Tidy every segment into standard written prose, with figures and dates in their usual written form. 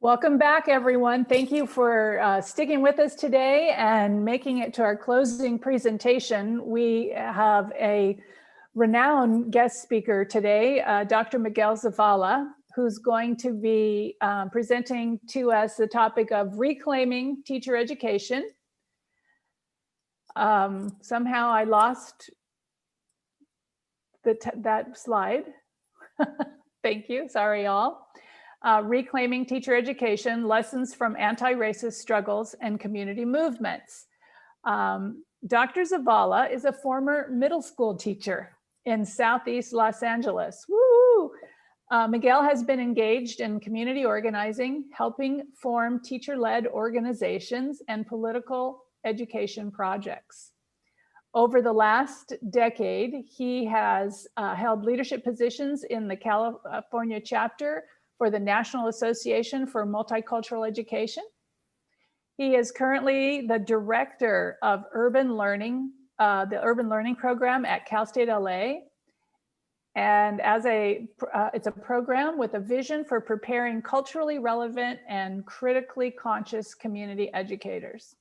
Welcome back, everyone. Thank you for sticking with us today and making it to our closing presentation. We have a renowned guest speaker today, Dr. Miguel Zavala, who's going to be presenting to us the topic of reclaiming teacher education. Somehow I lost that slide. Thank you, sorry all. Reclaiming teacher education, lessons from anti-racist struggles and community movements. Dr. Zavala is a former middle school teacher in Southeast Los Angeles. Woo! Miguel has been engaged in community organizing, helping form teacher-led organizations and political education projects. Over the last decade, he has held leadership positions in the California chapter for the National Association for Multicultural Education. He is currently the director of urban learning, the urban learning program at Cal State LA. And it's a program with a vision for preparing culturally relevant and critically conscious community educators.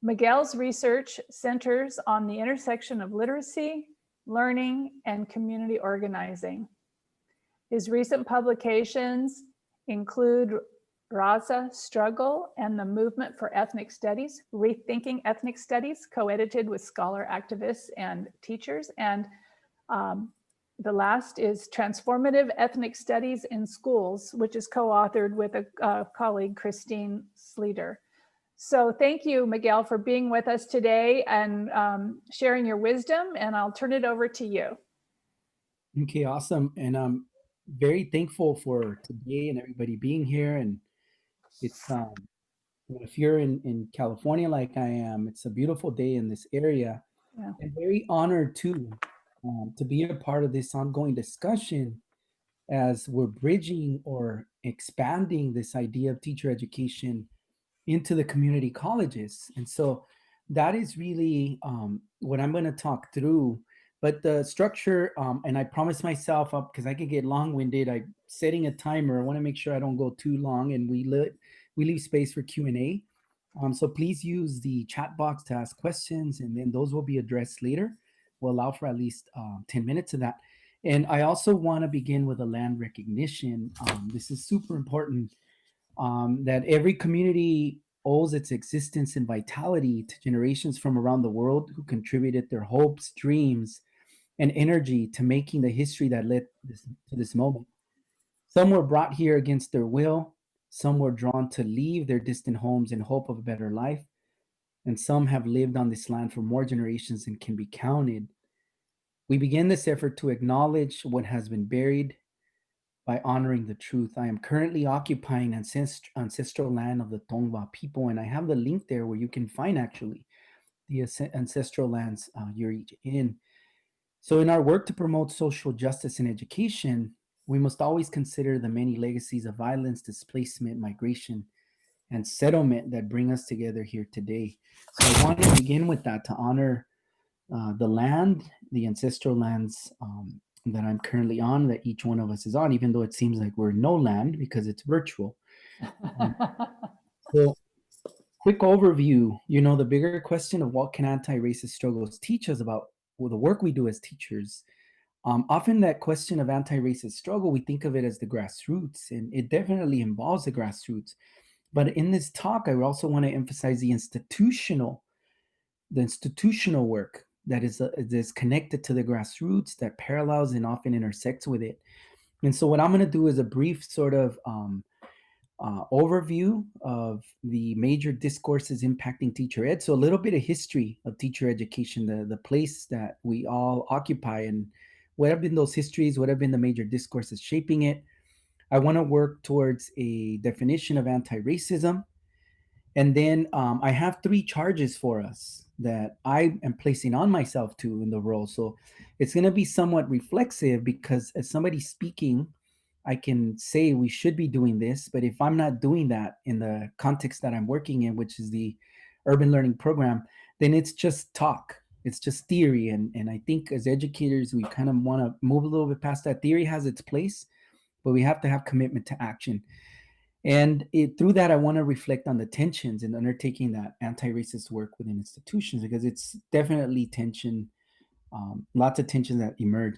Miguel's research centers on the intersection of literacy, learning, and community organizing. His recent publications include Raza Struggle and the Movement for Ethnic Studies, Rethinking Ethnic Studies, co-edited with scholar activists and teachers. And the last is Transformative Ethnic Studies in Schools, which is co-authored with a colleague, Christine Sleater. So thank you, Miguel, for being with us today and sharing your wisdom, and I'll turn it over to you. Okay, awesome. And I'm very thankful for today and everybody being here. And it's, if you're in California like I am, it's a beautiful day in this area. Yeah. And very honored too to be a part of this ongoing discussion as we're bridging or expanding this idea of teacher education into the community colleges. And so that is really what I'm going to talk through. But the structure, and I promised myself up because I can get long-winded. I'm setting a timer. I want to make sure I don't go too long, and we leave space for Q&A. So please use the chat box to ask questions, and then those will be addressed later. We'll allow for at least 10 minutes of that. And I also want to begin with a land recognition. This is super important. That every community owes its existence and vitality to generations from around the world who contributed their hopes, dreams, and energy to making the history that led to this moment. Some were brought here against their will, some were drawn to leave their distant homes in hope of a better life, and some have lived on this land for more generations than can be counted. We begin this effort to acknowledge what has been buried by honoring the truth. I am currently occupying ancestral land of the Tongva people, and I have the link there where you can find actually the ancestral lands you're in. So, in our work to promote social justice and education, we must always consider the many legacies of violence, displacement, migration, and settlement that bring us together here today. So, I want to begin with that to honor the land, the ancestral lands that I'm currently on, that each one of us is on, even though it seems like we're no land because it's virtual. So, quick overview, the bigger question of what can anti-racist struggles teach us about the work we do as teachers. Often that question of anti-racist struggle, we think of it as the grassroots, and it definitely involves the grassroots. But in this talk, I also want to emphasize the institutional work that is connected to the grassroots, that parallels and often intersects with it. And so what I'm going to do is a brief sort of overview of the major discourses impacting teacher ed. So a little bit of history of teacher education, the place that we all occupy, and what have been those histories, what have been the major discourses shaping it. I want to work towards a definition of anti-racism. And then I have 3 charges for us that I am placing on myself too in the role. So it's going to be somewhat reflexive because as somebody speaking, I can say we should be doing this, but if I'm not doing that in the context that I'm working in, which is the urban learning program, then it's just talk. It's just theory. And I think as educators, we kind of want to move a little bit past that. Theory has its place, but we have to have commitment to action. And through that, I want to reflect on the tensions in undertaking that anti-racist work within institutions, because it's definitely tension, lots of tensions that emerge.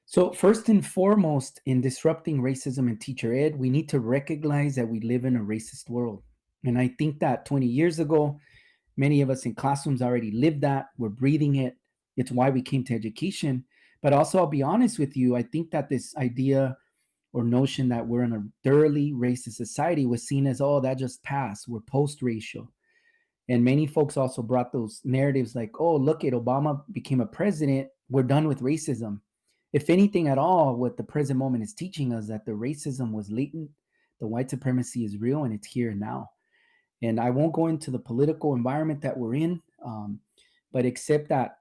So first and foremost, in disrupting racism in teacher ed, we need to recognize that we live in a racist world. And I think that 20 years ago, many of us in classrooms already lived that. We're breathing it. It's why we came to education. But also, I'll be honest with you, I think that this idea or notion that we're in a thoroughly racist society was seen as, oh, that just passed. We're post-racial. And many folks also brought those narratives like, oh, look at Obama became a president. We're done with racism. If anything at all, what the present moment is teaching us that the racism was latent, the white supremacy is real, and it's here now. And I won't go into the political environment that we're in, but except that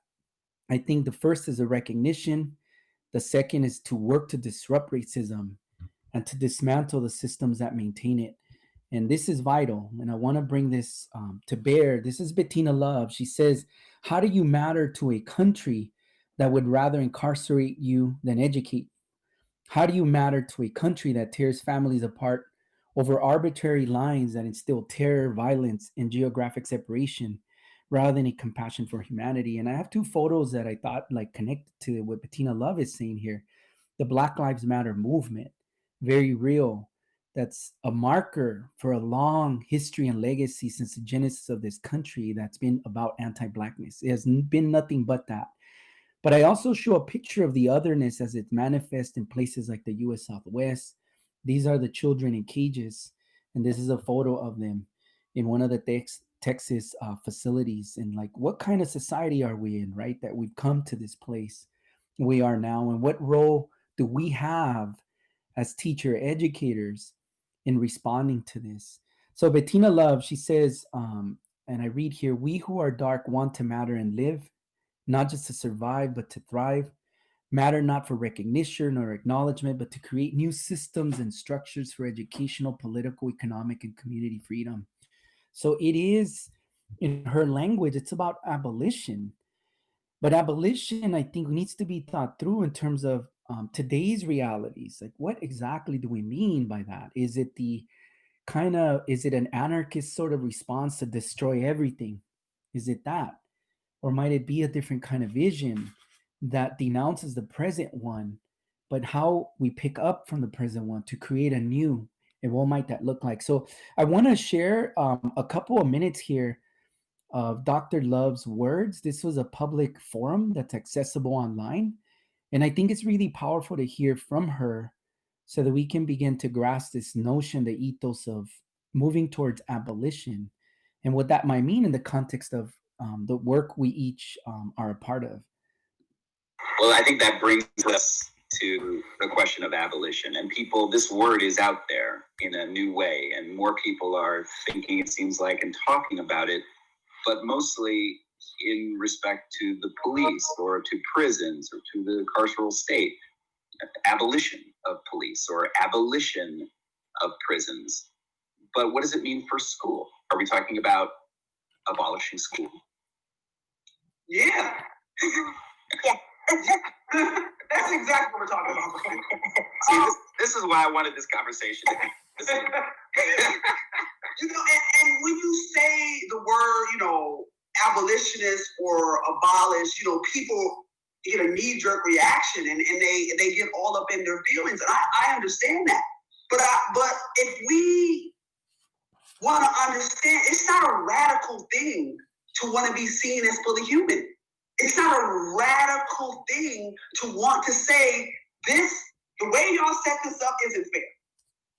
I think the first is a recognition. The second is to work to disrupt racism and to dismantle the systems that maintain it. And this is vital. And I want to bring this to bear. This is Bettina Love. She says, how do you matter to a country that would rather incarcerate you than educate? How do you matter to a country that tears families apart over arbitrary lines that instill terror, violence, and geographic separation rather than a compassion for humanity? And I have two photos that I thought like connected to what Bettina Love is saying here. The Black Lives Matter movement, very real. That's a marker for a long history and legacy since the genesis of this country that's been about anti-Blackness. It has been nothing but that. But I also show a picture of the otherness as it manifests in places like the US Southwest. These are the children in cages, and this is a photo of them in one of the Texas facilities. And like, what kind of society are we in, right? That we've come to this place we are now, and what role do we have as teacher educators in responding to this? So Bettina Love, she says, and I read here, we who are dark want to matter and live, not just to survive, but to thrive. Matter not for recognition or acknowledgement, but to create new systems and structures for educational, political, economic, and community freedom. So it is, in her language, it's about abolition. But abolition, I think, needs to be thought through in terms of today's realities. Like, what exactly do we mean by that? Is it is it an anarchist sort of response to destroy everything? Is it that? Or might it be a different kind of vision that denounces the present one, but how we pick up from the present one to create a new, and what might that look like? So I want to share a couple of minutes here of Dr. Love's words. This was a public forum that's accessible online. And I think it's really powerful to hear from her so that we can begin to grasp this notion, the ethos of moving towards abolition, and what that might mean in the context of the work we each are a part of. Well, I think that brings us to the question of abolition. And people, this word is out there in a new way, and more people are thinking, it seems like, and talking about it, but mostly in respect to the police or to prisons or to the carceral state. Abolition of police or abolition of prisons. But what does it mean for school? Are we talking about abolishing school? Yeah. Yeah. That's exactly what we're talking about. See, this is why I wanted this conversation. You know, and when you say the word, abolitionist or abolish, people get a knee-jerk reaction and they get all up in their feelings. And I understand that. But if we want to understand, it's not a radical thing to want to be seen as fully human. It's not a radical thing to want to say this, the way y'all set this up isn't fair.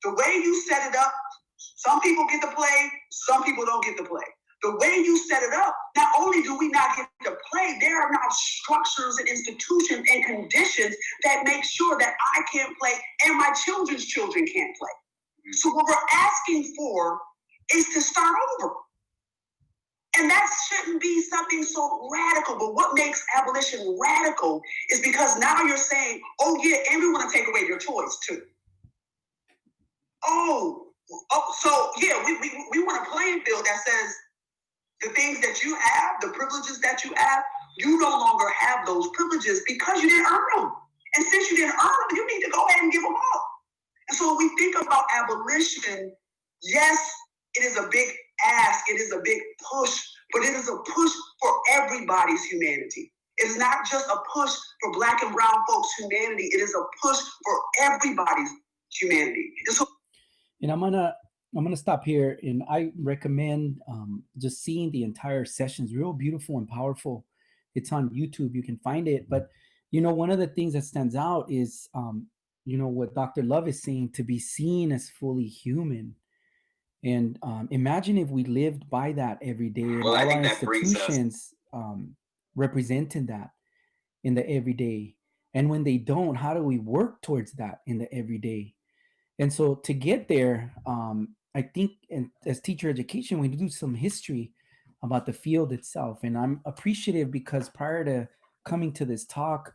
The way you set it up, some people get to play, some people don't get to play. The way you set it up, not only do we not get to play, there are now structures and institutions and conditions that make sure that I can't play and my children's children can't play. So what we're asking for is to start over. And that shouldn't be something so radical. But what makes abolition radical is because now you're saying, oh yeah, and we want to take away your choice too. So yeah, we want a playing field that says the things that you have, the privileges that you have, you no longer have those privileges because you didn't earn them. And since you didn't earn them, you need to go ahead and give them up. And so when we think about abolition, Yes, it is a big ask, it is a big push, but it is a push for everybody's humanity. It is not just a push for Black and brown folks' humanity, it is a push for everybody's humanity. And I'm gonna stop here, and I recommend just seeing the entire sessions. Real beautiful and powerful. It's on YouTube. You can find it. But one of the things that stands out is what Dr. Love is saying, to be seen as fully human. And imagine if we lived by that every day, and all our institutions representing that in the everyday. And when they don't, how do we work towards that in the everyday? And so to get there, I think as teacher education, we do some history about the field itself. And I'm appreciative because prior to coming to this talk,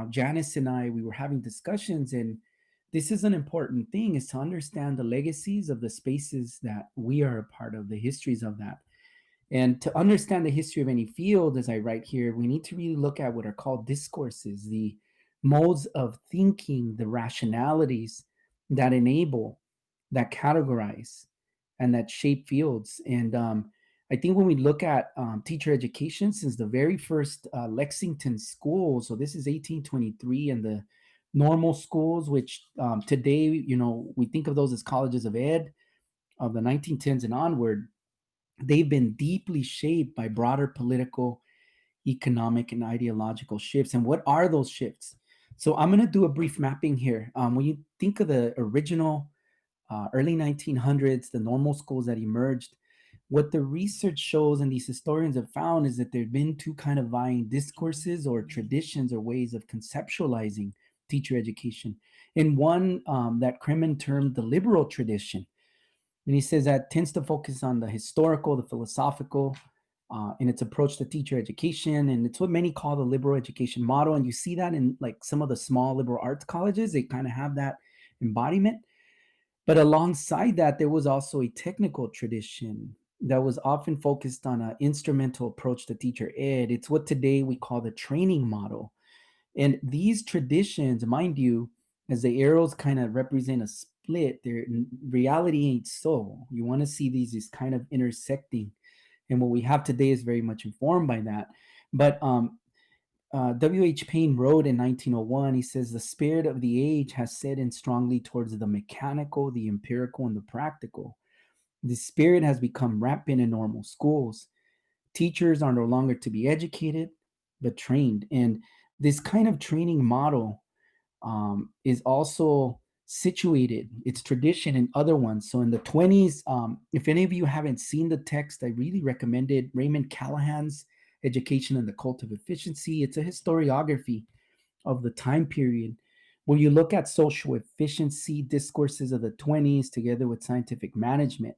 Janice and I, we were having discussions, and this is an important thing, is to understand the legacies of the spaces that we are a part of, the histories of that. And to understand the history of any field, as I write here, we need to really look at what are called discourses, the modes of thinking, the rationalities that enable, that categorize, and that shape fields. And I think when we look at teacher education, since the very first Lexington school, so this is 1823, and the normal schools, which today, we think of those as colleges of ed of the 1910s and onward, they've been deeply shaped by broader political, economic, and ideological shifts. And what are those shifts? So I'm going to do a brief mapping here. When you think of the original early 1900s, the normal schools that emerged, what the research shows and these historians have found is that there have been two kind of vying discourses or traditions or ways of conceptualizing teacher education. And one that Kremen termed the liberal tradition. And he says that tends to focus on the historical, the philosophical, in its approach to teacher education. And it's what many call the liberal education model. And you see that in like some of the small liberal arts colleges, they kind of have that embodiment. But alongside that, there was also a technical tradition that was often focused on an instrumental approach to teacher ed. It's what today we call the training model. And these traditions, mind you, as the arrows kind of represent a split, their reality ain't so. You want to see these as kind of intersecting. And what we have today is very much informed by that. But W.H. Payne wrote in 1901, he says, the spirit of the age has set in strongly towards the mechanical, the empirical, and the practical. The spirit has become rampant in normal schools. Teachers are no longer to be educated, but trained. And this kind of training model is also situated, its tradition in other ones. So in the 20s, if any of you haven't seen the text, I really recommend it. Raymond Callahan's Education and the Cult of Efficiency. It's a historiography of the time period where you look at social efficiency discourses of the 20s together with scientific management,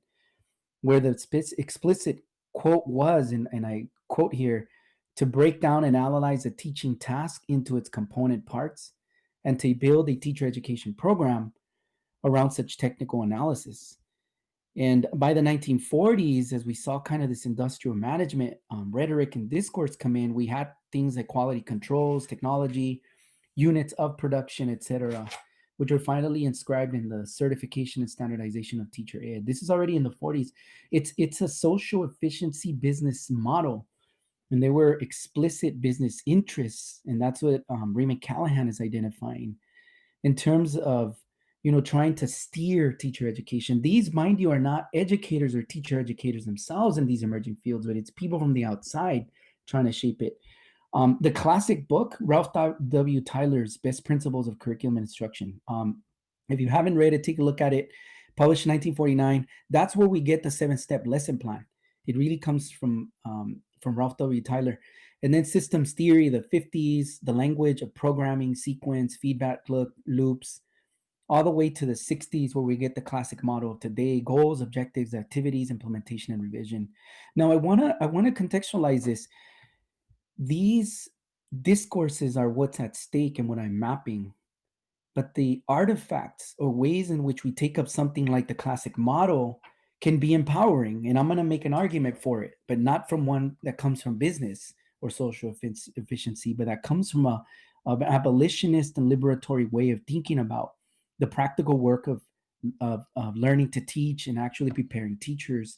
where the explicit quote was, and I quote here, to break down and analyze a teaching task into its component parts and to build a teacher education program around such technical analysis. And by the 1940s, as we saw kind of this industrial management rhetoric and discourse come in, we had things like quality controls, technology, units of production, etc., which were finally inscribed in the certification and standardization of teacher ed. This is already in the 40s. It's a social efficiency business model, and there were explicit business interests, and that's what Raymond Callahan is identifying in terms of trying to steer teacher education. These, mind you, are not educators or teacher educators themselves in these emerging fields, but it's people from the outside trying to shape it. The classic book, Ralph W. Tyler's Best Principles of Curriculum Instruction. If you haven't read it, take a look at it. Published in 1949. That's where we get the 7-step lesson plan. It really comes from Ralph W. Tyler. And then systems theory, the 50s, the language of programming, sequence, feedback loops, all the way to the 60s, where we get the classic model of today: goals, objectives, activities, implementation, and revision. Now, I wanna contextualize this. These discourses are what's at stake and what I'm mapping. But the artifacts or ways in which we take up something like the classic model can be empowering. And I'm going to make an argument for it, but not from one that comes from business or social efficiency, but that comes from an abolitionist and liberatory way of thinking about the practical work of of learning to teach and actually preparing teachers.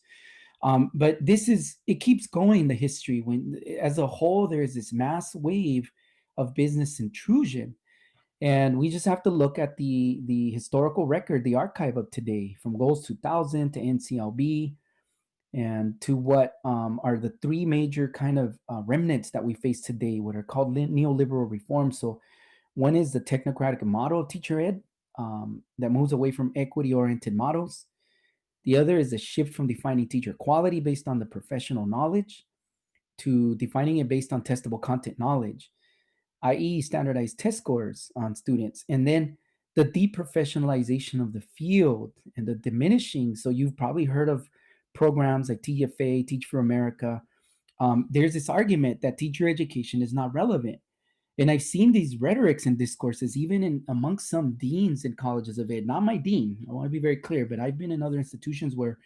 But it keeps going, the history. When as a whole, there is this mass wave of business intrusion. And we just have to look at the historical record, the archive of today, from Goals 2000 to NCLB, and to what are the three major kind of remnants that we face today, what are called neoliberal reforms. So one is the technocratic model of teacher ed that moves away from equity-oriented models. The other is a shift from defining teacher quality based on the professional knowledge to defining it based on testable content knowledge, i.e. standardized test scores on students. And then the deprofessionalization of the field and the diminishing. So you've probably heard of programs like TFA, Teach for America. There's this argument that teacher education is not relevant. And I've seen these rhetorics and discourses even amongst some deans in colleges of ed, not my dean, I want to be very clear, but I've been in other institutions where,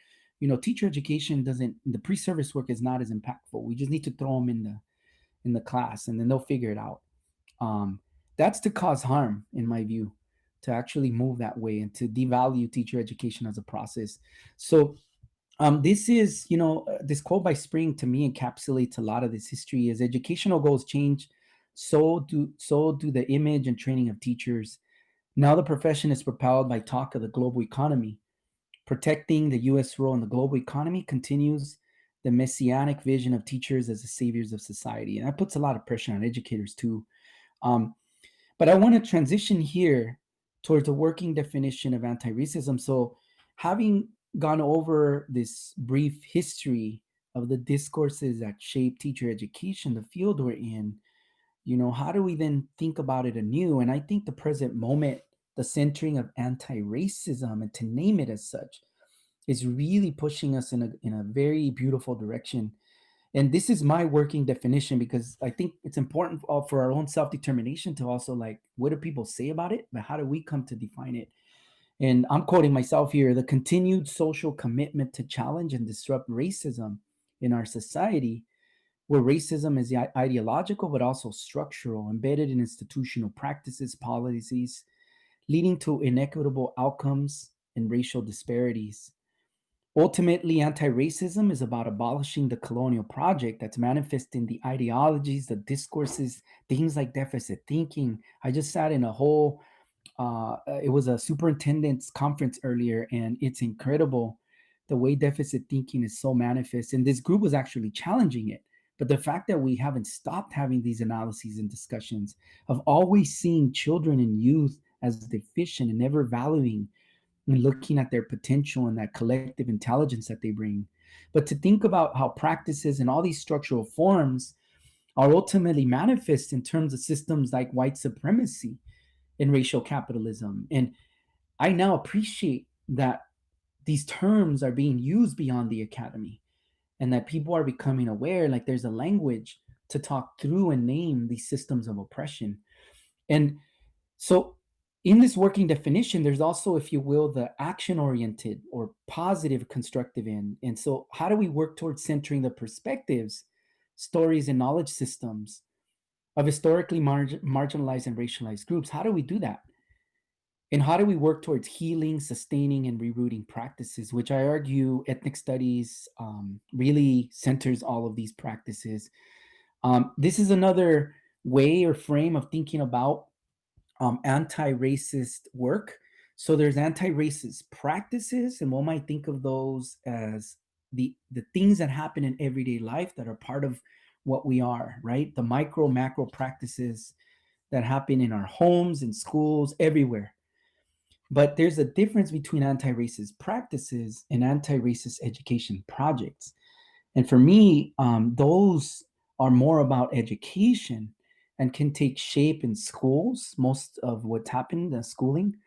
teacher education the pre-service work is not as impactful. We just need to throw them in the class and then they'll figure it out. That's to cause harm, in my view, to actually move that way and to devalue teacher education as a process. So this is, this quote by Spring to me encapsulates a lot of this history. As educational goals change, so do the image and training of teachers. Now the profession is propelled by talk of the global economy. Protecting the U.S. role in the global economy continues the messianic vision of teachers as the saviors of society. And that puts a lot of pressure on educators too. But I want to transition here towards a working definition of anti-racism. So having gone over this brief history of the discourses that shape teacher education, the field we're in, how do we then think about it anew? And I think the present moment, the centering of anti-racism, and to name it as such, is really pushing us in a very beautiful direction. And this is my working definition, because I think it's important for our own self-determination to also, like, what do people say about it, but how do we come to define it? And I'm quoting myself here: the continued social commitment to challenge and disrupt racism in our society, where racism is ideological but also structural, embedded in institutional practices, policies, leading to inequitable outcomes and racial disparities. Ultimately, anti-racism is about abolishing the colonial project that's manifest in the ideologies, the discourses, things like deficit thinking. I just sat in it was a superintendent's conference earlier, and it's incredible the way deficit thinking is so manifest. And this group was actually challenging it. But the fact that we haven't stopped having these analyses and discussions of always seeing children and youth as deficient and never valuing and looking at their potential and that collective intelligence that they bring. But to think about how practices and all these structural forms are ultimately manifest in terms of systems like white supremacy and racial capitalism. And I now appreciate that these terms are being used beyond the academy, and that people are becoming aware, like there's a language to talk through and name these systems of oppression. And so in this working definition, there's also, if you will, the action-oriented or positive constructive end. And so how do we work towards centering the perspectives, stories, and knowledge systems of historically marginalized and racialized groups? How do we do that? And how do we work towards healing, sustaining, and rerouting practices, which I argue ethnic studies really centers all of these practices. This is another way or frame of thinking about anti-racist work. So there's anti-racist practices, and one might think of those as the things that happen in everyday life that are part of what we are, right? The micro, macro practices that happen in our homes, in schools, everywhere. But there's a difference between anti-racist practices and anti-racist education projects. And for me, those are more about education and can take shape in schools, most of what's happened in schooling,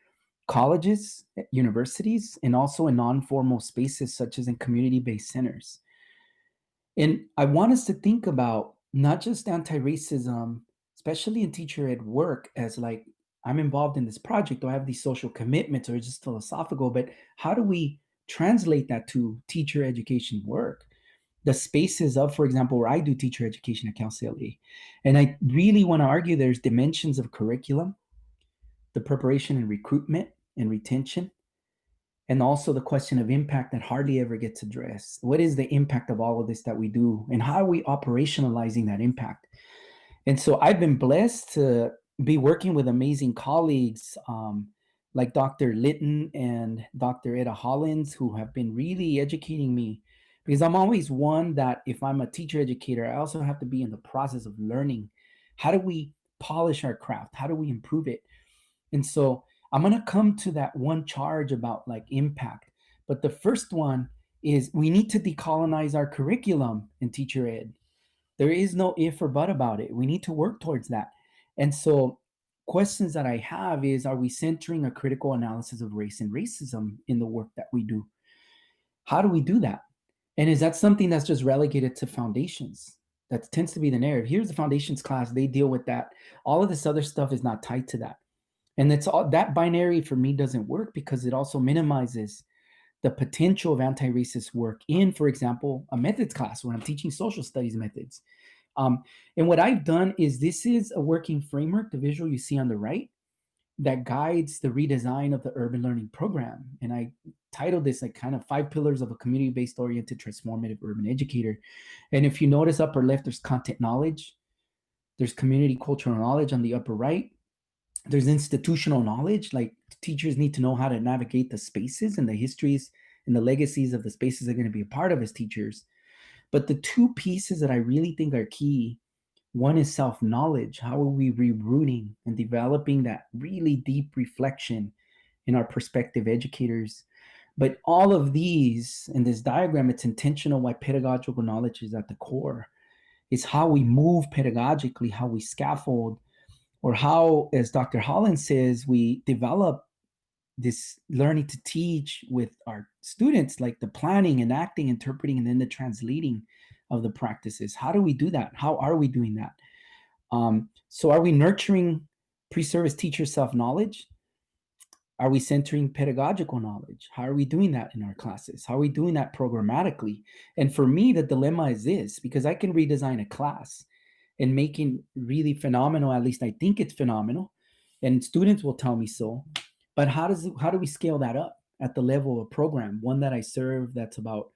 colleges, universities, and also in non-formal spaces such as in community-based centers. And I want us to think about not just anti-racism, especially in teacher ed work, as like, I'm involved in this project, or I have these social commitments, or just philosophical, but how do we translate that to teacher education work? The spaces of, for example, where I do teacher education at Cal CLA. And I really want to argue there's dimensions of curriculum, the preparation and recruitment and retention, And also the question of impact that hardly ever gets addressed. What is the impact of all of this that we do, and how are we operationalizing that impact? And so I've been blessed to be working with amazing colleagues like Dr. Litton and Dr. Etta Hollins, who have been really educating me, because I'm always one that if I'm a teacher educator, I also have to be in the process of learning. How do we polish our craft? How do we improve it? And so I'm going to come to that one charge about like impact. But the first one is we need to decolonize our curriculum in teacher ed. There is no if or but about it. We need to work towards that. And so questions that I have is, are we centering a critical analysis of race and racism in the work that we do? How do we do that? And is that something that's just relegated to foundations? That tends to be the narrative. Here's the foundations class, they deal with that. All of this other stuff is not tied to that. And it's all that binary for me doesn't work, because it also minimizes the potential of anti-racist work in, for example, a methods class when I'm teaching social studies methods. And what I've done is, this is a working framework, the visual you see on the right, that guides the redesign of the urban learning program. And I titled this like kind of 5 pillars of a community-based oriented transformative urban educator. And if you notice upper left, there's content knowledge, there's community cultural knowledge on the upper right, there's institutional knowledge, like teachers need to know how to navigate the spaces and the histories and the legacies of the spaces they're going to be a part of as teachers. But the 2 pieces that I really think are key, one is self-knowledge. How are we rerouting and developing that really deep reflection in our prospective educators? But all of these, in this diagram, it's intentional why pedagogical knowledge is at the core. It's how we move pedagogically, how we scaffold, or how, as Dr. Holland says, we develop this learning to teach with our students, like the planning, enacting, interpreting, and then the translating of the practices. How do we do that? How are we doing that? So are we nurturing pre-service teacher self-knowledge? Are we centering pedagogical knowledge? How are we doing that in our classes? How are we doing that programmatically? And for me, the dilemma is this, because I can redesign a class and making really phenomenal, at least I think it's phenomenal, and students will tell me so. But how do we scale that up at the level of program? One that I serve, that's about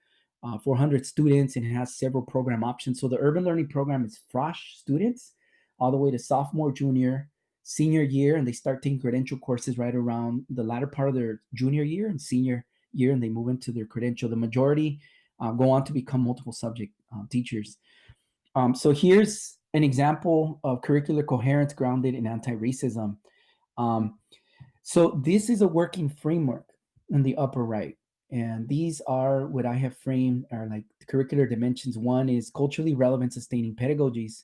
400 students, and it has several program options. So the urban learning program is fresh students all the way to sophomore, junior, senior year, and they start taking credential courses right around the latter part of their junior year and senior year, and they move into their credential. The majority go on to become multiple subject teachers. So here's an example of curricular coherence grounded in anti-racism. So this is a working framework in the upper right. And these are what I have framed are like the curricular dimensions. One is culturally relevant sustaining pedagogies.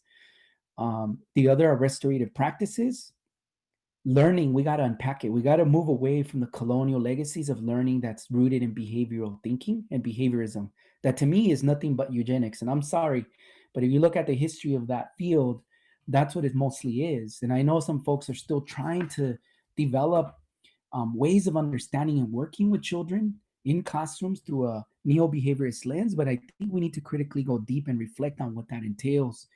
The other are restorative practices. Learning, we got to unpack it. We got to move away from the colonial legacies of learning that's rooted in behavioral thinking and behaviorism. That to me is nothing but eugenics. And I'm sorry, but if you look at the history of that field, that's what it mostly is. And I know some folks are still trying to develop ways of understanding and working with children in classrooms through a neo-behaviorist lens, but I think we need to critically go deep and reflect on what that entails.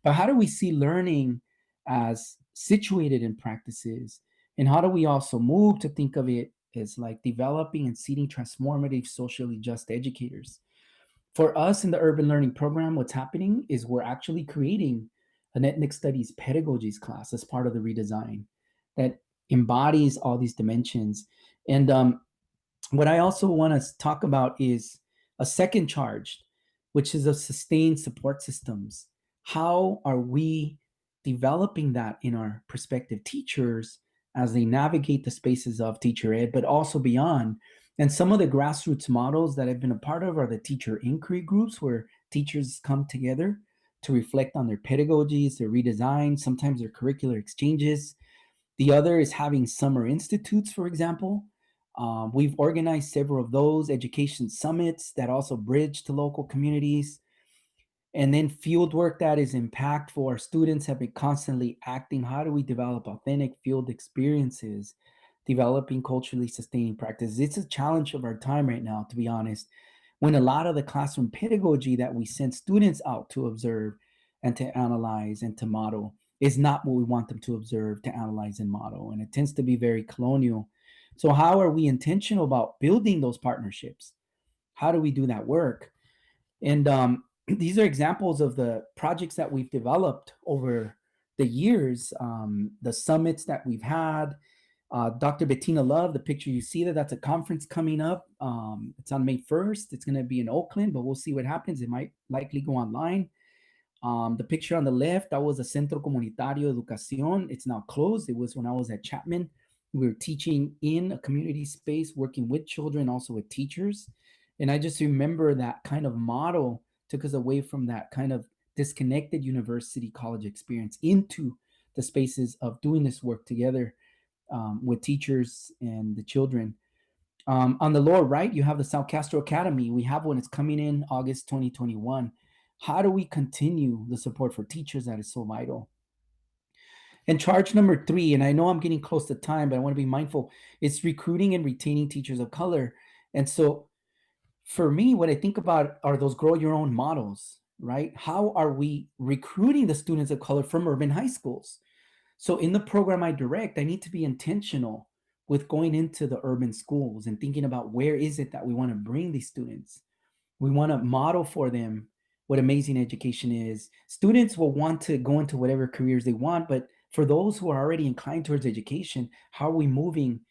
But how do we see learning as situated in practices? And how do we also move to think of it as like developing and seeding transformative, socially just educators? For us in the urban learning program, what's happening is we're actually creating an ethnic studies pedagogies class as part of the redesign that embodies all these dimensions. And what I also want to talk about is a second charge, which is of sustained support systems. How are we developing that in our prospective teachers as they navigate the spaces of teacher ed, but also beyond? And some of the grassroots models that I've been a part of are the teacher inquiry groups, where teachers come together to reflect on their pedagogies, their redesign, sometimes their curricular exchanges. The other is having summer institutes, for example. We've organized several of those education summits that also bridge to local communities. And then field work that is impactful. Our students have been constantly acting. How do we develop authentic field experiences, developing culturally sustaining practices? It's a challenge of our time right now, to be honest, when a lot of the classroom pedagogy that we send students out to observe and to analyze and to model is not what we want them to observe, to analyze, and model. And it tends to be very colonial. So how are we intentional about building those partnerships? How do we do that work? And these are examples of the projects that we've developed over the years, the summits that we've had. Dr. Bettina Love, the picture you see there, that's a conference coming up. It's on May 1st. It's going to be in Oakland, but we'll see what happens. It might likely go online. The picture on the left, that was a Centro Comunitario de Educación. It's now closed. It was when I was at Chapman. We were teaching in a community space, working with children, also with teachers. And I just remember that kind of model took us away from that kind of disconnected university college experience into the spaces of doing this work together with teachers and the children. On the lower right, you have the South Castro Academy. We have one. It's coming in August 2021. How do we continue the support for teachers that is so vital? And charge number 3, and I know I'm getting close to time, but I want to be mindful, it's recruiting and retaining teachers of color. And so for me, what I think about are those grow your own models, right? How are we recruiting the students of color from urban high schools? So in the program I direct, I need to be intentional with going into the urban schools and thinking about where is it that we want to bring these students. We want to model for them what amazing education is. Students will want to go into whatever careers they want, but for those who are already inclined towards education, how are we moving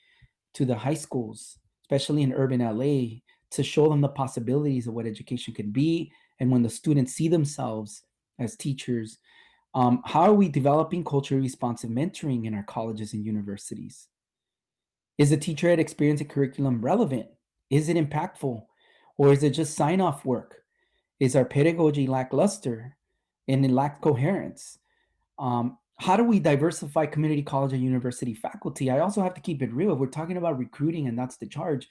to the high schools, especially in urban LA, to show them the possibilities of what education could be? And when the students see themselves as teachers, how are we developing culturally responsive mentoring in our colleges and universities? Is the teacher ed experience and curriculum relevant? Is it impactful? Or is it just sign-off work? Is our pedagogy lackluster and it lacks coherence? How do we diversify community college and university faculty? I also have to keep it real. If we're talking about recruiting and that's the charge,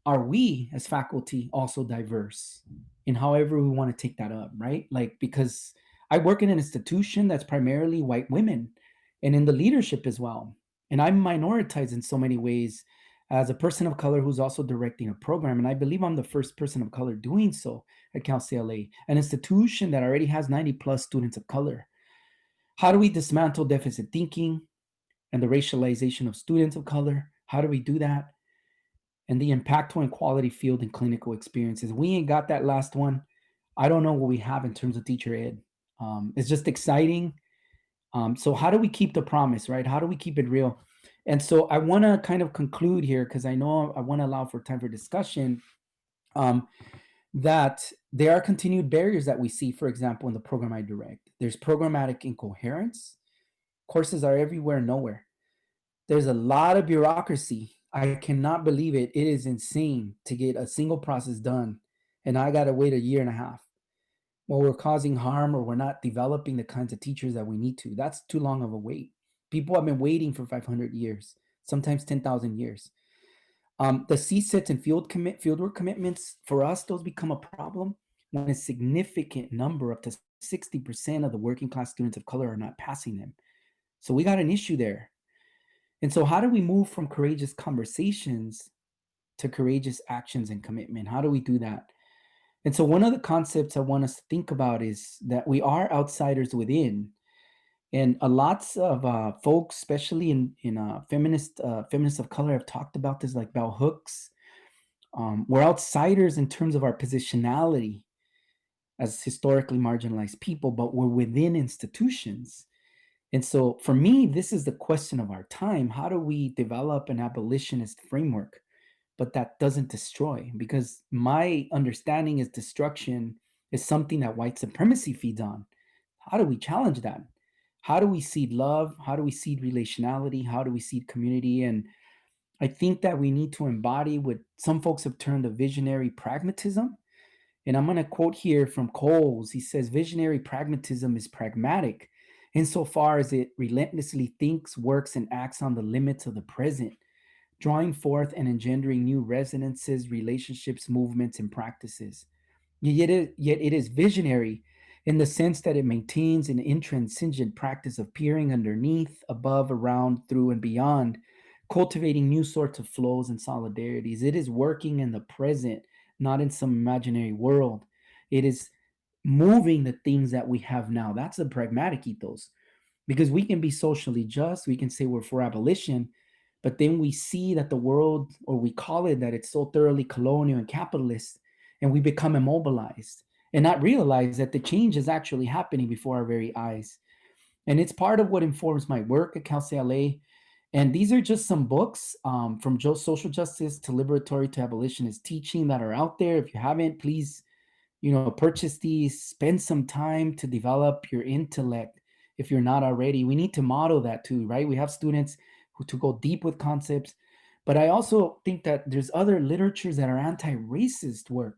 are we as faculty also diverse in however we want to take that up, right? Like, because I work in an institution that's primarily white women and in the leadership as well. And I'm minoritized in so many ways as a person of color who's also directing a program. And I believe I'm the first person of color doing so at Cal CLA, an institution that already has 90 plus students of color. How do we dismantle deficit thinking and the racialization of students of color? How do we do that? And the impactful and quality field and clinical experiences. We ain't got that last one. I don't know what we have in terms of teacher ed. It's just exciting. So how do we keep the promise, right? How do we keep it real? And so I want to kind of conclude here, because I know I want to allow for time for discussion, that there are continued barriers that we see, for example, in the program I direct. There's programmatic incoherence. Courses are everywhere, nowhere. There's a lot of bureaucracy. I cannot believe it. It is insane to get a single process done, and I got to wait 1.5 years. Well, we're causing harm or we're not developing the kinds of teachers that we need to. That's too long of a wait. People have been waiting for 500 years, sometimes 10,000 years. The CSETs and fieldwork commitments, for us, those become a problem when a significant number, up to 60% of the working class students of color are not passing them. So we got an issue there. And so how do we move from courageous conversations to courageous actions and commitment? How do we do that? And so one of the concepts I want us to think about is that we are outsiders within. And lots of folks, especially in feminists of color, have talked about this, like bell hooks. We're outsiders in terms of our positionality as historically marginalized people, but we're within institutions. And so for me, this is the question of our time. How do we develop an abolitionist framework, but that doesn't destroy? Because my understanding is destruction is something that white supremacy feeds on. How do we challenge that? How do we seed love? How do we seed relationality? How do we seed community? And I think that we need to embody what some folks have termed a visionary pragmatism. And I'm going to quote here from Coles. He says, visionary pragmatism is pragmatic insofar as it relentlessly thinks, works, and acts on the limits of the present, drawing forth and engendering new resonances, relationships, movements, and practices. Yet it is visionary in the sense that it maintains an intransigent practice of peering underneath, above, around, through, and beyond, cultivating new sorts of flows and solidarities. It is working in the present, not in some imaginary world. It is moving the things that we have now. That's a pragmatic ethos, because we can be socially just. We can say we're for abolition, But then we see that the world, or we call it that it's so thoroughly colonial and capitalist, and we become immobilized and not realize that the change is actually happening before our very eyes. And it's part of what informs my work at Cal State LA. And these are just some books, from social justice to liberatory to abolitionist teaching, that are out there. If you haven't, please, purchase these, spend some time to develop your intellect. If you're not already, we need to model that too, right? We have students who to go deep with concepts, but I also think that there's other literatures that are anti-racist work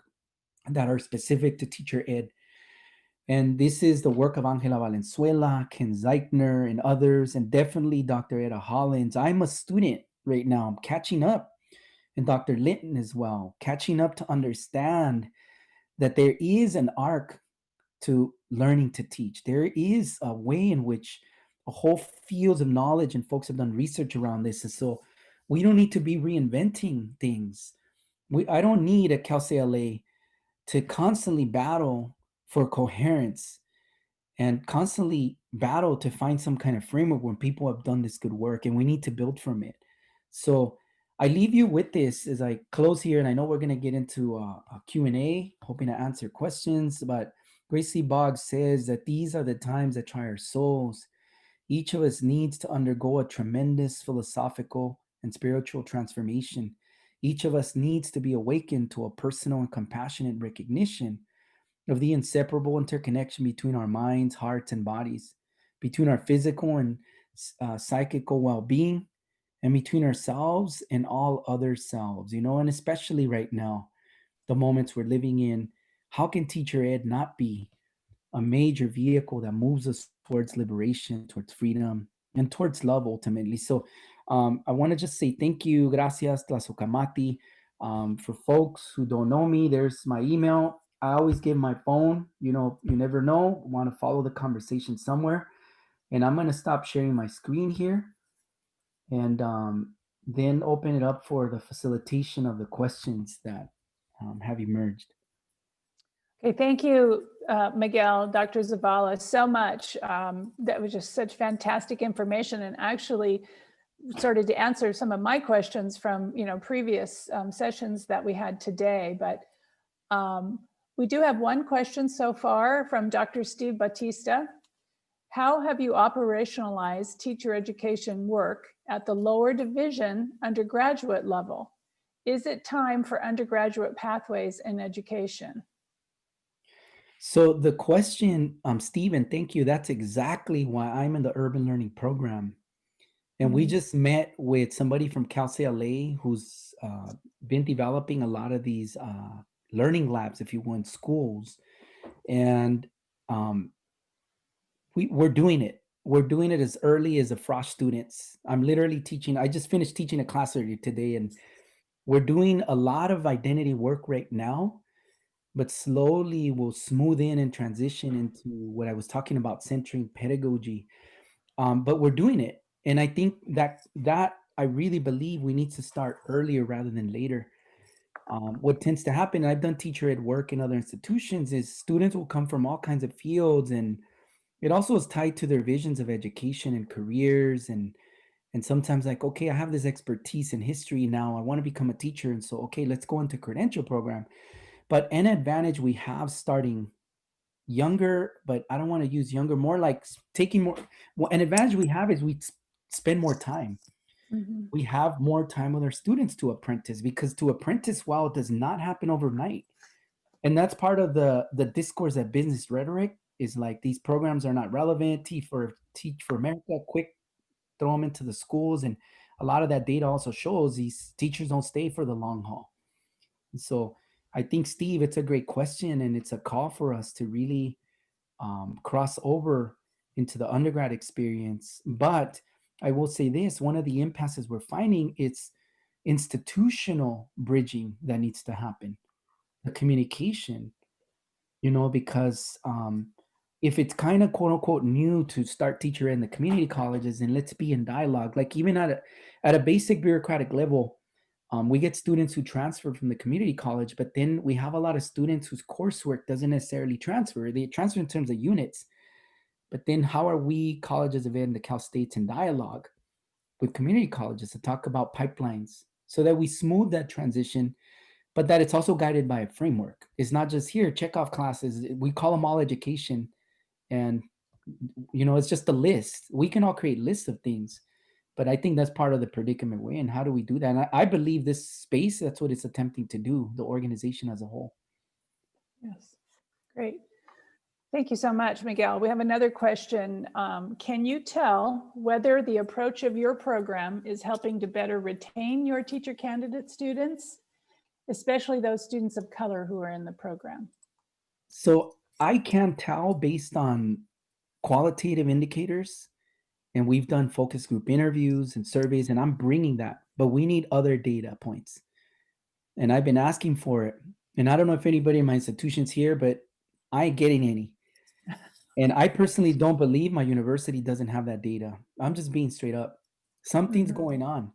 that are specific to teacher ed. And this is the work of Angela Valenzuela, Ken Zeichner, and others, and definitely Dr. Etta Hollins. I'm a student right now. I'm catching up, and Dr. Linton as well, catching up to understand that there is an arc to learning to teach. There is a way in which a whole fields of knowledge and folks have done research around this. And so we don't need to be reinventing things. I don't need a Cal State LA to constantly battle for coherence and constantly battle to find some kind of framework when people have done this good work, and we need to build from it. So I leave you with this as I close here, and I know we're going to get into a Q&A, hoping to answer questions, but Gracie Boggs says that these are the times that try our souls. Each of us needs to undergo a tremendous philosophical and spiritual transformation. Each of us needs to be awakened to a personal and compassionate recognition of the inseparable interconnection between our minds, hearts, and bodies, between our physical and psychical well-being, and between ourselves and all other selves, and especially right now, the moments we're living in, how can teacher ed not be a major vehicle that moves us towards liberation, towards freedom, and towards love ultimately? So I want to just say thank you, gracias, Tlazocamati. For folks who don't know me, there's my email. I always give my phone. You never know. Want to follow the conversation somewhere. And I'm going to stop sharing my screen here and then open it up for the facilitation of the questions that have emerged. Okay, thank you, Miguel, Dr. Zavala, so much. That was just such fantastic information, and actually started to answer some of my questions from previous sessions that we had today. But we do have one question so far from Dr. Steve Batista. How have you operationalized teacher education work at the lower division undergraduate level? Is it time for undergraduate pathways in education? So the question, Stephen, thank you. That's exactly why I'm in the urban learning program. And we just met with somebody from Cal State LA who's been developing a lot of these learning labs, if you will, in schools. And we're doing it. We're doing it as early as the Frosh students. I'm literally teaching. I just finished teaching a class earlier today, and we're doing a lot of identity work right now, but slowly we'll smooth in and transition into what I was talking about, centering pedagogy. But we're doing it. And I think that I really believe we need to start earlier rather than later. What tends to happen, I've done teacher ed work in other institutions, is students will come from all kinds of fields, and it also is tied to their visions of education and careers. And sometimes like, okay, I have this expertise in history now, I want to become a teacher. And so, okay, let's go into credential program. But an advantage we have starting younger, but I don't want to use younger, more like taking more. Well, an advantage we have is we spend more time. Mm-hmm. We have more time with our students to apprentice, because to apprentice, while it does not happen overnight, and that's part of the discourse that business rhetoric is like, these programs are not relevant, Teach for America, quick, throw them into the schools. And a lot of that data also shows these teachers don't stay for the long haul. And so I think, Steve, it's a great question, and it's a call for us to really cross over into the undergrad experience. But I will say this, one of the impasses we're finding, it's institutional bridging that needs to happen, the communication, because if it's kind of quote unquote new to start teacher in the community colleges, and let's be in dialogue, like even at a basic bureaucratic level, we get students who transfer from the community college, but then we have a lot of students whose coursework doesn't necessarily transfer. They transfer in terms of units. But then how are we, colleges of ed and the Cal States, in dialogue with community colleges to talk about pipelines so that we smooth that transition, but that it's also guided by a framework. It's not just here, check off classes. We call them all education. And, it's just a list. We can all create lists of things, but I think that's part of the predicament we're in. How do we do that? And I believe this space, that's what it's attempting to do, the organization as a whole. Yes, great. Thank you so much, Miguel. We have another question. Can you tell whether the approach of your program is helping to better retain your teacher candidate students, especially those students of color who are in the program? So I can tell based on qualitative indicators, and we've done focus group interviews and surveys, and I'm bringing that, but we need other data points. And I've been asking for it. And I don't know if anybody in my institution's here, but I ain't getting any. And I personally don't believe my university doesn't have that data. I'm just being straight up. Something's going on.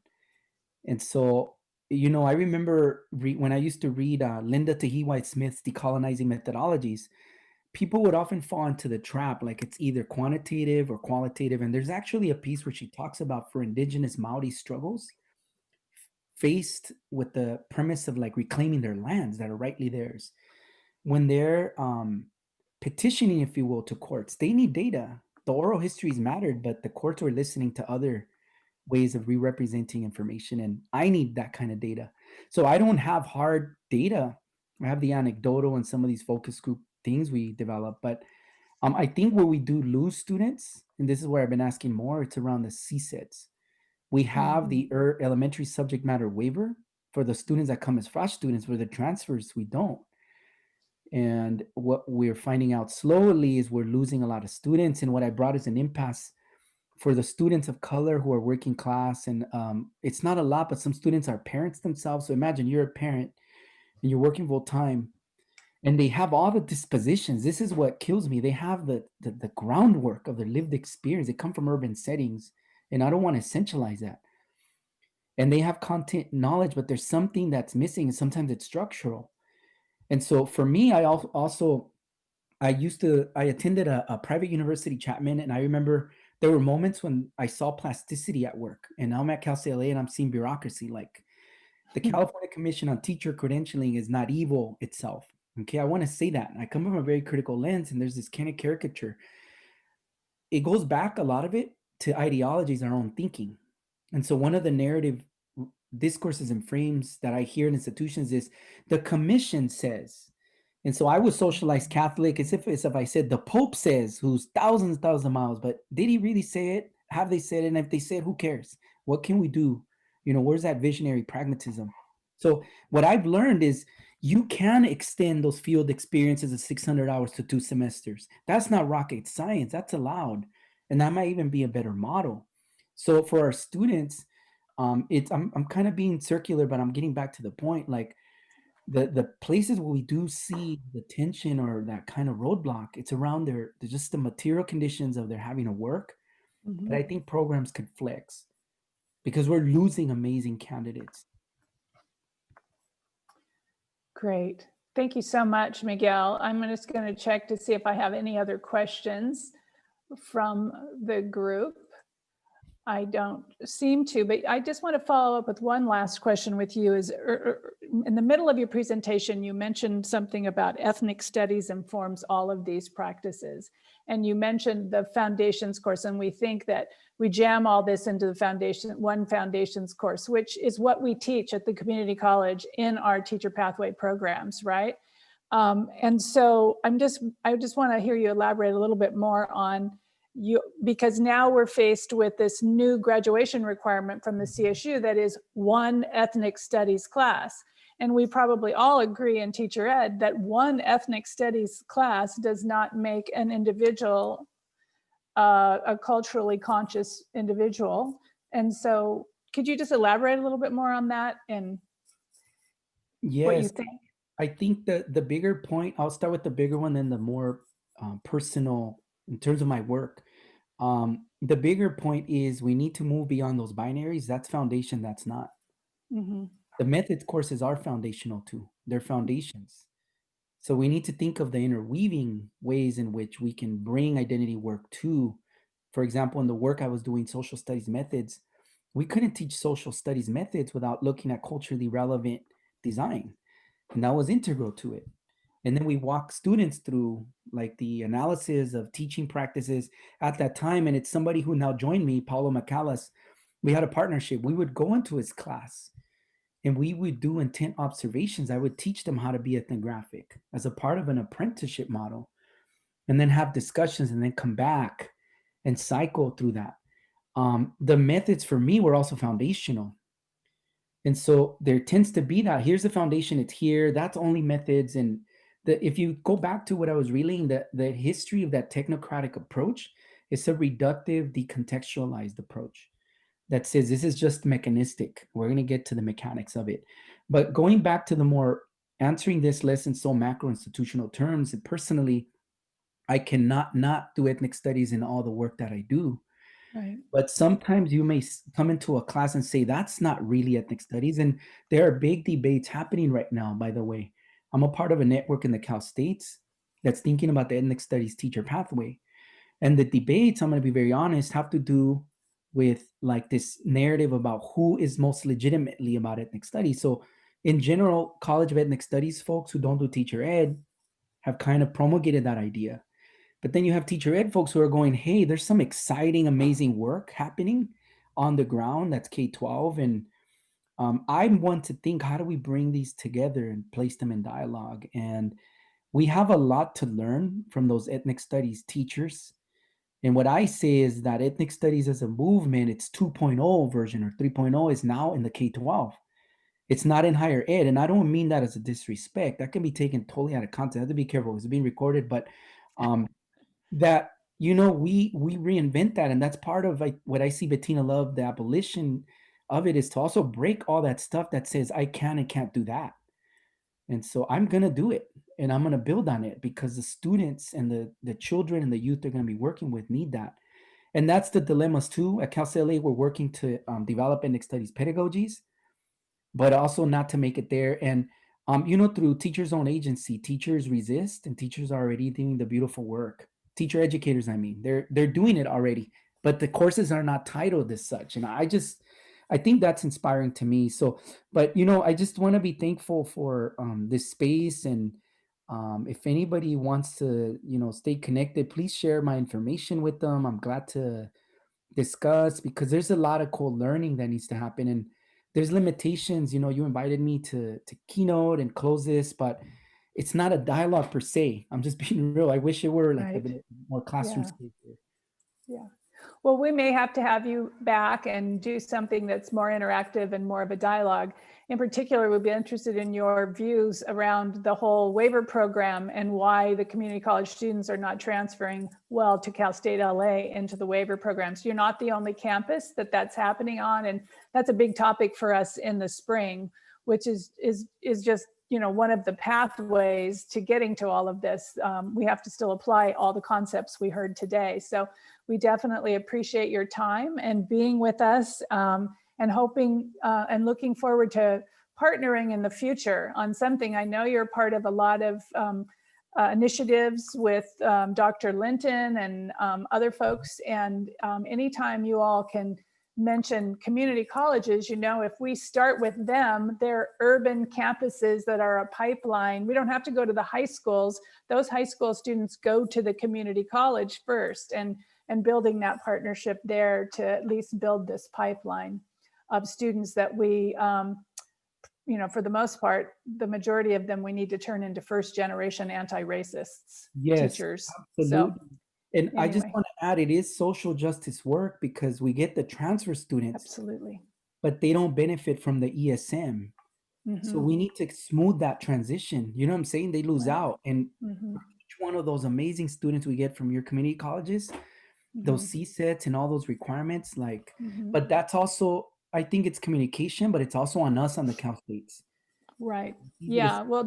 And so, I remember when I used to read Linda Tahi White Smith's Decolonizing Methodologies, people would often fall into the trap, like it's either quantitative or qualitative. And there's actually a piece where she talks about for indigenous Maori struggles faced with the premise of like reclaiming their lands that are rightly theirs. When they're petitioning, if you will, to courts, they need data. The oral histories mattered, but the courts were listening to other ways of re-representing information, and I need that kind of data. So I don't have hard data. I have the anecdotal and some of these focus group things we develop, but I think where we do lose students, and this is where I've been asking more, it's around the CSEDs. We have the elementary subject matter waiver for the students that come as fresh students, where the transfers, we don't. And what we're finding out slowly is we're losing a lot of students. And what I brought is an impasse for the students of color who are working class. And it's not a lot, but some students are parents themselves. So imagine you're a parent and you're working full time and they have all the dispositions. This is what kills me. They have the groundwork of their lived experience. They come from urban settings, and I don't want to essentialize that. And they have content knowledge, but there's something that's missing, and sometimes it's structural. And so for me, I attended a private university, Chapman, and I remember there were moments when I saw plasticity at work. And now I'm at Cal State LA and I'm seeing bureaucracy. Like the California Commission on Teacher Credentialing is not evil itself. Okay, I want to say that. I come from a very critical lens, and there's this kind of caricature. It goes back, a lot of it, to ideologies and our own thinking. And so one of the narrative discourses and frames that I hear in institutions is the commission says. And so I was socialized Catholic as if I said the Pope says, who's thousands of miles, but did he really say it? Have they said it? And if they said, who cares? What can we do? Where's that visionary pragmatism? So what I've learned is you can extend those field experiences of 600 hours to 2 semesters. That's not rocket science. That's allowed. And that might even be a better model. So for our students, I'm kind of being circular, but I'm getting back to the point. Like the places where we do see the tension or that kind of roadblock, it's around just the material conditions of their having to work. But I think programs could flex because we're losing amazing candidates. Great. Thank you so much, Miguel. I'm just going to check to see if I have any other questions from the group. I don't seem to, but I just want to follow up with one last question with you. Is in the middle of your presentation, you mentioned something about ethnic studies informs all of these practices. And you mentioned the foundations course, and we think that we jam all this into the one foundations course, which is what we teach at the community college in our teacher pathway programs, right? And so I just want to hear you elaborate a little bit more on because now we're faced with this new graduation requirement from the CSU that is one ethnic studies class. And we probably all agree in teacher ed that one ethnic studies class does not make an individual a culturally conscious individual. And so could you just elaborate a little bit more on that and what you think? I think that the bigger point, I'll start with the bigger one, then the more personal in terms of my work. The bigger point is we need to move beyond those binaries. That's foundation, that's not. The methods courses are foundational too. They're foundations. So we need to think of the interweaving ways in which we can bring identity work to, for example, in the work I was doing, social studies methods, we couldn't teach social studies methods without looking at culturally relevant design. And that was integral to it. And then we walk students through like the analysis of teaching practices at that time. And it's somebody who now joined me, Paulo Macalas. We had a partnership. We would go into his class and we would do intent observations. I would teach them how to be ethnographic as a part of an apprenticeship model, and then have discussions and then come back and cycle through that. The methods for me were also foundational. And so there tends to be that here's the foundation, it's here, that's only methods. And if you go back to what I was relaying, the history of that technocratic approach is a reductive, decontextualized approach that says this is just mechanistic. We're going to get to the mechanics of it. But going back to the more answering this less in so macro institutional terms, and personally, I cannot not do ethnic studies in all the work that I do. Right. But sometimes you may come into a class and say, that's not really ethnic studies. And there are big debates happening right now, by the way. I'm a part of a network in the Cal States that's thinking about the ethnic studies teacher pathway. And the debates, I'm going to be very honest, have to do with like this narrative about who is most legitimately about ethnic studies. So in general, College of Ethnic Studies folks who don't do teacher ed have kind of promulgated that idea. But then you have teacher ed folks who are going, hey, there's some exciting, amazing work happening on the ground that's K-12. And I want to think, how do we bring these together and place them in dialogue? And we have a lot to learn from those ethnic studies teachers. And what I say is that ethnic studies as a movement, its 2.0 version or 3.0 is now in the K-12. It's not in higher ed. And I don't mean that as a disrespect. That can be taken totally out of context. I have to be careful. It's being recorded. But that, we reinvent that. And that's part of like what I see Bettina Love, the abolition of it, is to also break all that stuff that says I can and can't do that. And so I'm going to do it, and I'm going to build on it, because the students and the children and the youth they're going to be working with need that. And that's the dilemmas too. At Cal State LA, we're working to develop ethnic studies pedagogies, but also not to make it there. And through Teachers' Own Agency, teachers resist, and teachers are already doing the beautiful work. Teacher educators, I mean, they're doing it already, but the courses are not titled as such. And I think that's inspiring to me. So, but I just want to be thankful for this space. And if anybody wants to, stay connected, please share my information with them. I'm glad to discuss, because there's a lot of cool learning that needs to happen. And there's limitations. You invited me to keynote and close this, but it's not a dialogue per se. I'm just being real. I wish it were like a bit more classroom space here. Yeah. Well, we may have to have you back and do something that's more interactive and more of a dialogue. In particular, we'd be interested in your views around the whole waiver program and why the community college students are not transferring well to Cal State LA into the waiver programs. You're not the only campus that's happening on, and that's a big topic for us in the spring, which is just one of the pathways to getting to all of this. We have to still apply all the concepts we heard today. So we definitely appreciate your time and being with us, and hoping and looking forward to partnering in the future on something. I know you're part of a lot of initiatives with Dr. Linton and other folks. And anytime you all can mention community colleges, if we start with them, they're urban campuses that are a pipeline. We don't have to go to the high schools. Those high school students go to the community college first, and building that partnership there to at least build this pipeline of students that we, for the most part, the majority of them, we need to turn into first generation anti-racists teachers. Absolutely. So, and anyway. I just want to add, it is social justice work, because we get the transfer students, absolutely, but they don't benefit from the ESM. So we need to smooth that transition. You know what I'm saying? They lose out. And each one of those amazing students we get from your community colleges, those CSETs and all those requirements, but that's also, I think it's communication, but it's also on us on the Cal States. Right. Yeah. Well,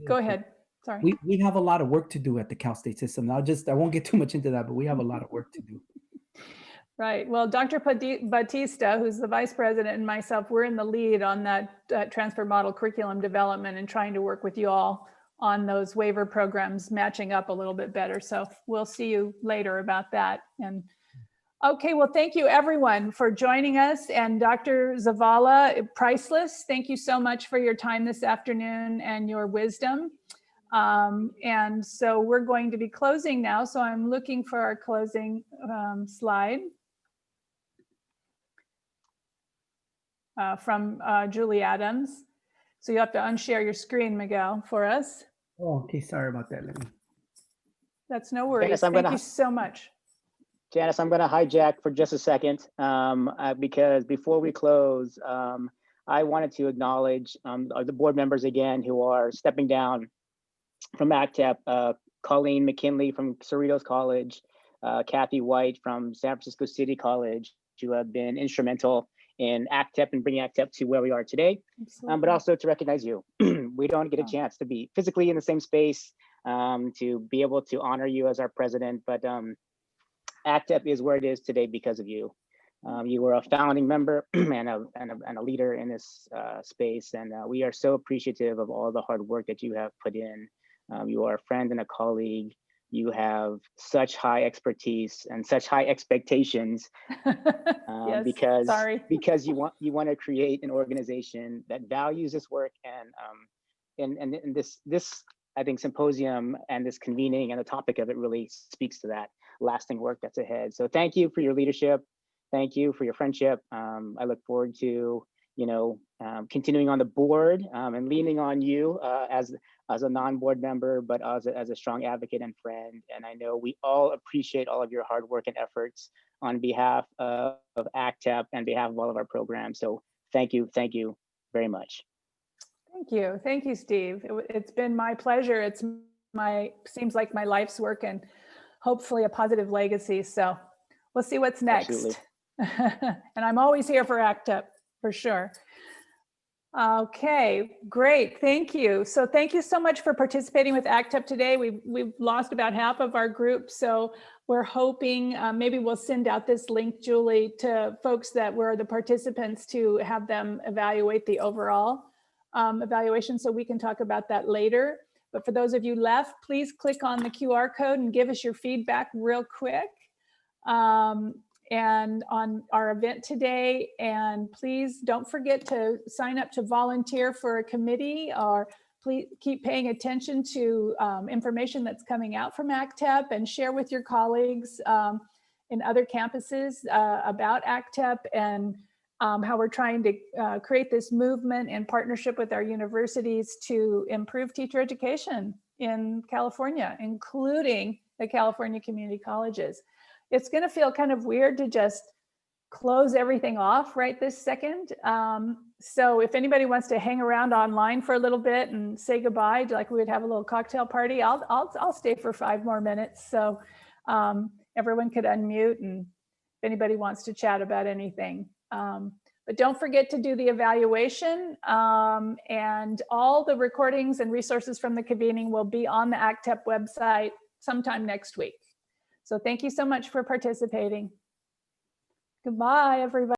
go ahead. Sorry. We have a lot of work to do at the Cal State system. I won't get too much into that, but we have a lot of work to do. Right. Well, Dr. Batista, who's the vice president, and myself, we're in the lead on that transfer model curriculum development and trying to work with you all on those waiver programs matching up a little bit better. So we'll see you later about that. And Okay, well, thank you everyone for joining us. And Dr. Zavala, priceless. Thank you so much for your time this afternoon and your wisdom. And so we're going to be closing now. So I'm looking for our closing slide from Julie Adams. So you have to unshare your screen, Miguel, for us. Oh, okay. Sorry about that. That's no worries. Janice, Thank you so much. Janice, I'm going to hijack for just a second because before we close, I wanted to acknowledge the board members again who are stepping down from ACTEP, Colleen McKinley from Cerritos College, Kathy White from San Francisco City College, who have been instrumental in ACTEP and bringing ACTEP to where we are today, but also to recognize you. We don't get a chance to be physically in the same space to be able to honor you as our president, but ACTEP is where it is today because of you. You were a founding member and a leader in this space, and we are so appreciative of all the hard work that you have put in. You are a friend and a colleague. You have such high expertise and such high expectations Yes, because you want to create an organization that values this work, and this I think symposium and this convening and the topic of it really speaks to that lasting work that's ahead. So thank you for your leadership. Thank you for your friendship. I look forward to continuing on the board and leaning on you as a non-board member, but as a strong advocate and friend. And I know we all appreciate all of your hard work and efforts on behalf of ACTEP and behalf of all of our programs. So thank you very much. Thank you, Steve. It's been my pleasure. Seems like my life's work and hopefully a positive legacy. So we'll see what's next. Absolutely. And I'm always here for ACTEP, for sure. Okay, great, thank you. So thank you so much for participating with ACTEP today. We've lost about half of our group, so we're hoping maybe we'll send out this link, Julie, to folks that were the participants to have them evaluate the overall evaluation, so we can talk about that later. But for those of you left, please click on the QR code and give us your feedback real quick. And on our event today, and please don't forget to sign up to volunteer for a committee, or please keep paying attention to information that's coming out from ACTEP, and share with your colleagues in other campuses about ACTEP and how we're trying to create this movement in partnership with our universities to improve teacher education in California, including the California community colleges. It's going to feel kind of weird to just close everything off right this second. So if anybody wants to hang around online for a little bit and say goodbye, like we would have a little cocktail party, I'll stay for 5 more minutes. So everyone could unmute, and if anybody wants to chat about anything. But don't forget to do the evaluation, and all the recordings and resources from the convening will be on the ACTEP website sometime next week. So thank you so much for participating. Goodbye, everybody.